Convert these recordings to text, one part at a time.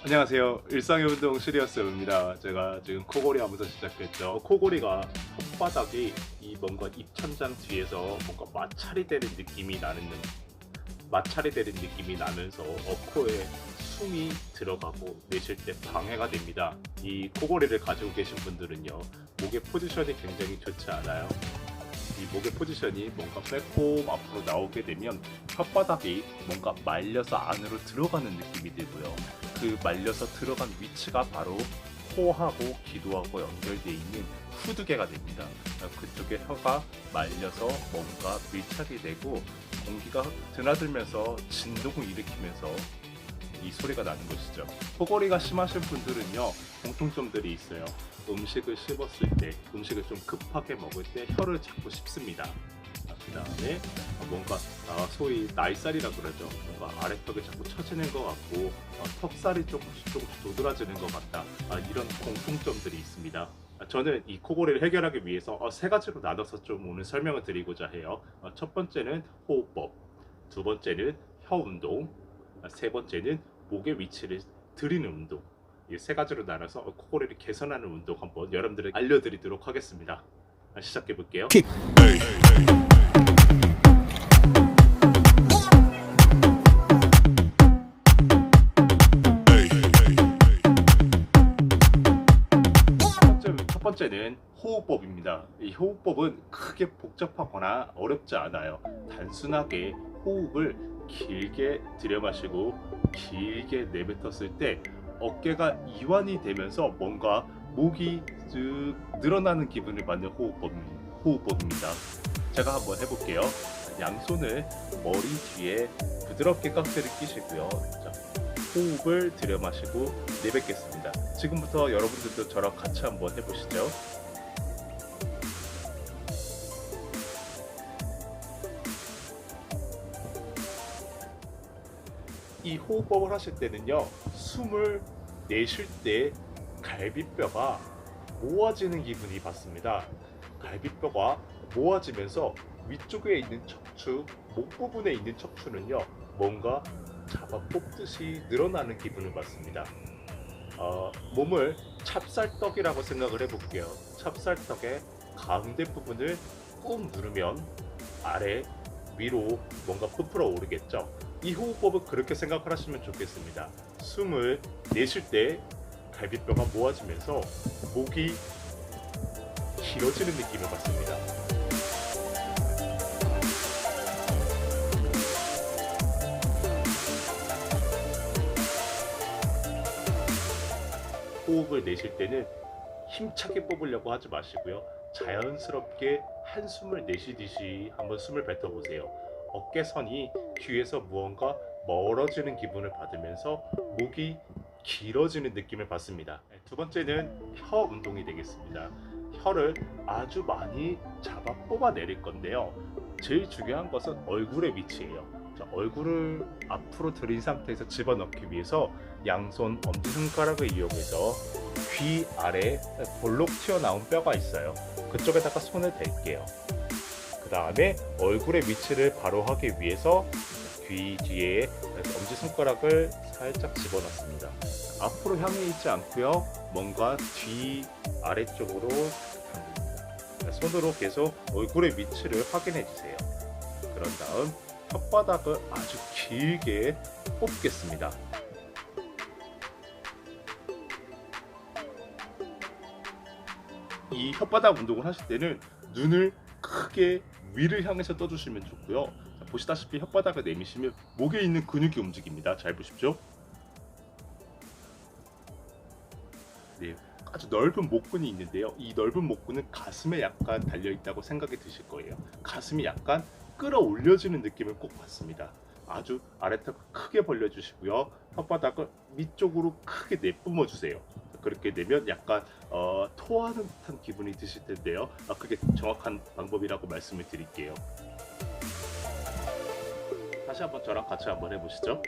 안녕하세요. 일상의 운동 시리어스입니다. 제가 지금 코골이 하면서 시작했죠. 코골이가 혓바닥이 이 뭔가 입천장 뒤에서 뭔가 마찰이 되는 느낌이 나면서 코에 숨이 들어가고 내쉴 때 방해가 됩니다. 이 코골이를 가지고 계신 분들은요, 목의 포지션이 굉장히 좋지 않아요. 이 목의 포지션이 뭔가 빼꼼 앞으로 나오게 되면 혓바닥이 뭔가 말려서 안으로 들어가는 느낌이 들고요. 그 말려서 들어간 위치가 바로 코하고 기도하고 연결되어 있는 후두개가 됩니다. 그쪽에 혀가 말려서 뭔가 밀착이 되고 공기가 드나들면서 진동을 일으키면서 이 소리가 나는 것이죠. 코골이가 심하신 분들은요, 공통점들이 있어요. 음식을 씹었을 때, 음식을 좀 급하게 먹을 때 혀를 잡고 씹습니다. 그 다음에 뭔가 소위 나이살이라 그러죠. 뭔가 아래턱이 자꾸 처지는 것 같고 턱살이 조금씩 도드라지는 것 같다. 이런 공통점들이 있습니다. 저는 이 코골이를 해결하기 위해서 세 가지로 나눠서 좀 오늘 설명을 드리고자 해요. 첫 번째는 호흡법, 두 번째는 혀 운동, 세 번째는 목의 위치를 들이는 운동. 이 세 가지로 나눠서 코골이를 개선하는 운동 한번 여러분들에게 알려드리도록 하겠습니다. 시작해 볼게요. 첫 번째는 호흡법입니다. 이 호흡법은 크게 복잡하거나 어렵지 않아요. 단순하게 호흡을 길게 들여마시고 길게 내뱉었을 때 어깨가 이완이 되면서 뭔가 목이 쭉 늘어나는 기분을 받는 호흡법입니다. 제가 한번 해볼게요. 양손을 머리 뒤에 부드럽게 깍지를 끼시고요. 자, 호흡을 들여마시고 내뱉겠습니다. 지금부터 여러분들도 저랑 같이 한번 해보시죠. 이 호흡법을 하실 때는요, 숨을 내쉴 때 갈비뼈가 모아지는 기분이 받습니다. 갈비뼈가 모아지면서 위쪽에 있는 척추, 목 부분에 있는 척추는요, 뭔가 잡아 뽑듯이 늘어나는 기분을 받습니다. 몸을 찹쌀떡이라고 생각을 해볼게요. 찹쌀떡의 가운데 부분을 꾹 누르면 아래 위로 뭔가 부풀어 오르겠죠. 이 호흡법을 그렇게 생각을 하시면 좋겠습니다. 숨을 내쉴 때 갈비뼈가 모아지면서 목이 길어지는 느낌을 받습니다. 호흡을 내쉴 때는 힘차게 뽑으려고 하지 마시고요. 자연스럽게 한숨을 내쉬듯이 한번 숨을 뱉어보세요. 어깨선이 뒤에서 무언가 멀어지는 기분을 받으면서 목이 길어지는 느낌을 받습니다. 두 번째는 혀 운동이 되겠습니다. 혀를 아주 많이 잡아 뽑아내릴 건데요. 제일 중요한 것은 얼굴의 위치예요. 얼굴을 앞으로 들인 상태에서 집어넣기 위해서 양손 엄지손가락을 이용해서 귀 아래 볼록 튀어나온 뼈가 있어요. 그쪽에다가 손을 댈게요. 그 다음에 얼굴의 위치를 바로 하기 위해서 귀 뒤에 엄지손가락을 살짝 집어넣습니다. 앞으로 향해 있지 않고요. 뭔가 뒤 아래쪽으로 당깁니다. 손으로 계속 얼굴의 위치를 확인해 주세요. 그런 다음 혓바닥을 아주 길게 뽑겠습니다. 이 혓바닥 운동을 하실 때는 눈을 크게 위를 향해서 떠주시면 좋고요. 자, 보시다시피 혓바닥을 내미시면 목에 있는 근육이 움직입니다. 잘 보십시오. 네, 아주 넓은 목근이 있는데요. 이 넓은 목근은 가슴에 약간 달려있다고 생각이 드실 거예요. 가슴이 약간 끌어올려지는 느낌을 꼭 받습니다. 아주 아래턱을 크게 벌려주시고요. 혓바닥을 밑쪽으로 크게 내뿜어 주세요. 그렇게 되면 약간 토하는 듯한 기분이 드실 텐데요. 그게 정확한 방법이라고 말씀을 드릴게요. 다시 한번 저랑 같이 한번 해보시죠.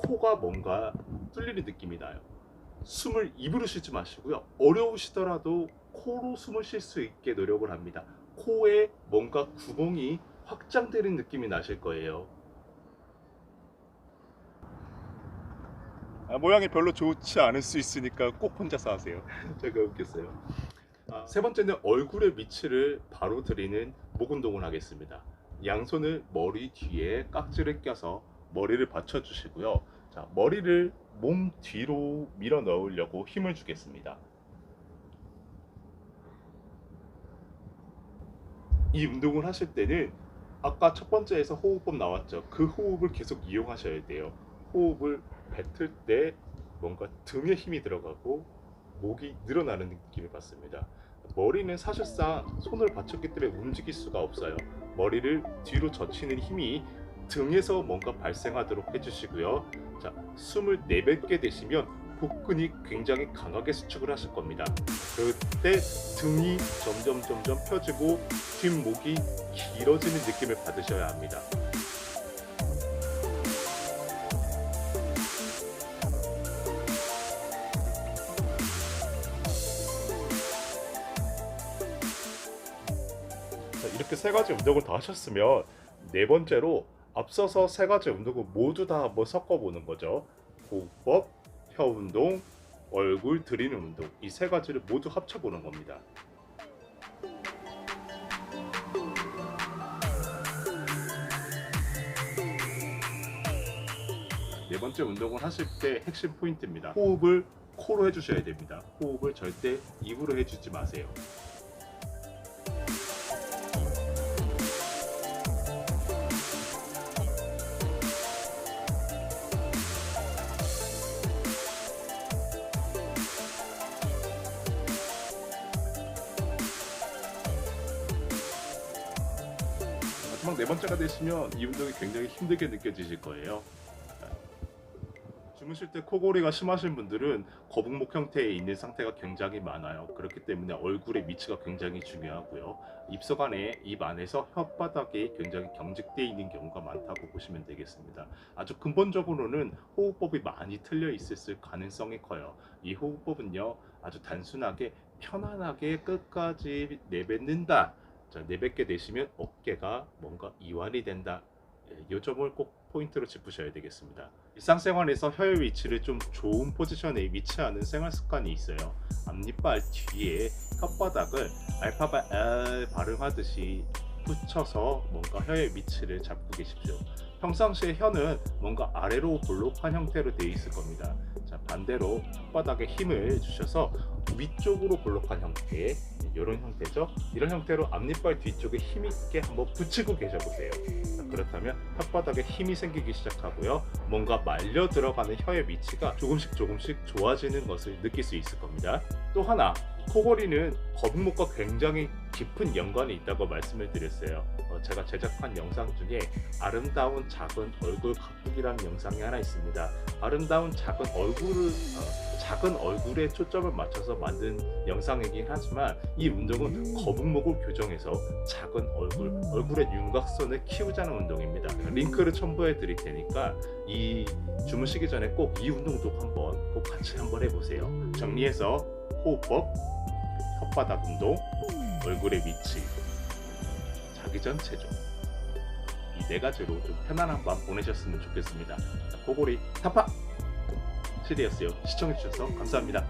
코가 뭔가 뚫리는 느낌이 나요. 숨을 입으로 쉬지 마시고요. 어려우시더라도 코로 숨을 쉴 수 있게 노력을 합니다. 코에 뭔가 구멍이 확장되는 느낌이 나실 거예요. 모양이 별로 좋지 않을 수 있으니까 꼭 혼자서 하세요. 제가 웃겼어요. 세 번째는 얼굴의 위치를 바로 드리는 목 운동을 하겠습니다. 양손을 머리 뒤에 깍지를 껴서 머리를 받쳐주시고요. 자, 머리를 몸 뒤로 밀어 넣으려고 힘을 주겠습니다. 이 운동을 하실 때는 아까 첫 번째에서 호흡법 나왔죠. 그 호흡을 계속 이용하셔야 돼요. 호흡을 뱉을 때 뭔가 등에 힘이 들어가고 목이 늘어나는 느낌을 받습니다. 머리는 사실상 손을 받쳤기 때문에 움직일 수가 없어요. 머리를 뒤로 젖히는 힘이 등에서 뭔가 발생하도록 해주시고요. 자, 숨을 내뱉게 되시면 복근이 굉장히 강하게 수축을 하실 겁니다. 그때 등이 점점 펴지고 뒷목이 길어지는 느낌을 받으셔야 합니다. 자, 이렇게 세 가지 운동을 다 하셨으면 네 번째로 앞서서 세 가지 운동을 모두 다 한번 섞어보는 거죠. 호흡법, 혀 운동, 얼굴 들이는 운동, 이 세 가지를 모두 합쳐보는 겁니다. 네 번째 운동을 하실 때 핵심 포인트입니다. 호흡을 코로 해주셔야 됩니다. 호흡을 절대 입으로 해주지 마세요. 마지막 네 번째가 되시면 이 운동이 굉장히 힘들게 느껴지실 거예요. 주무실 때 코골이가 심하신 분들은 거북목 형태에 있는 상태가 굉장히 많아요. 그렇기 때문에 얼굴의 위치가 굉장히 중요하고요. 입속 안에, 입 안에서 혓바닥이 굉장히 경직되어 있는 경우가 많다고 보시면 되겠습니다. 아주 근본적으로는 호흡법이 많이 틀려 있을 가능성이 커요. 이 호흡법은요, 아주 단순하게 편안하게 끝까지 내뱉는다. 자, 내뱉게 되시면 어깨가 뭔가 이완이 된다. 이 점을 꼭 포인트로 짚으셔야 되겠습니다. 일상생활에서 혀의 위치를 좀 좋은 포지션에 위치하는 생활 습관이 있어요. 앞니빨 뒤에 혓바닥을 알파벳 L 발음하듯이 붙여서 뭔가 혀의 위치를 잡고 계십시오. 평상시에 혀는 뭔가 아래로 볼록한 형태로 되어 있을 겁니다. 자, 반대로 혓바닥에 힘을 주셔서 위쪽으로 볼록한 형태, 이런 형태죠. 이런 형태로 앞니빨 뒤쪽에 힘 있게 한번 붙이고 계셔보세요. 자, 그렇다면 혓바닥에 힘이 생기기 시작하고요. 뭔가 말려 들어가는 혀의 위치가 조금씩 좋아지는 것을 느낄 수 있을 겁니다. 또 하나, 코골이는 거북목과 굉장히 깊은 연관이 있다고 말씀을 드렸어요. 제가 제작한 영상 중에 아름다운 작은 얼굴 가꾸기라는 영상이 하나 있습니다. 아름다운 작은 얼굴에 초점을 맞춰서 만든 영상이긴 하지만 이 운동은 거북목을 교정해서 작은 얼굴의 윤곽선을 키우자는 운동입니다. 링크를 첨부해 드릴 테니까 이 주무시기 전에 꼭 이 운동도 꼭 같이 한번 해보세요. 정리해서 호흡법, 혓바닥 운동, 얼굴의 위치, 자기 전 체조, 이 네 가지로 좀 편안한 밤 보내셨으면 좋겠습니다. 코골이 타파! 시리였어요. 시청해주셔서 감사합니다.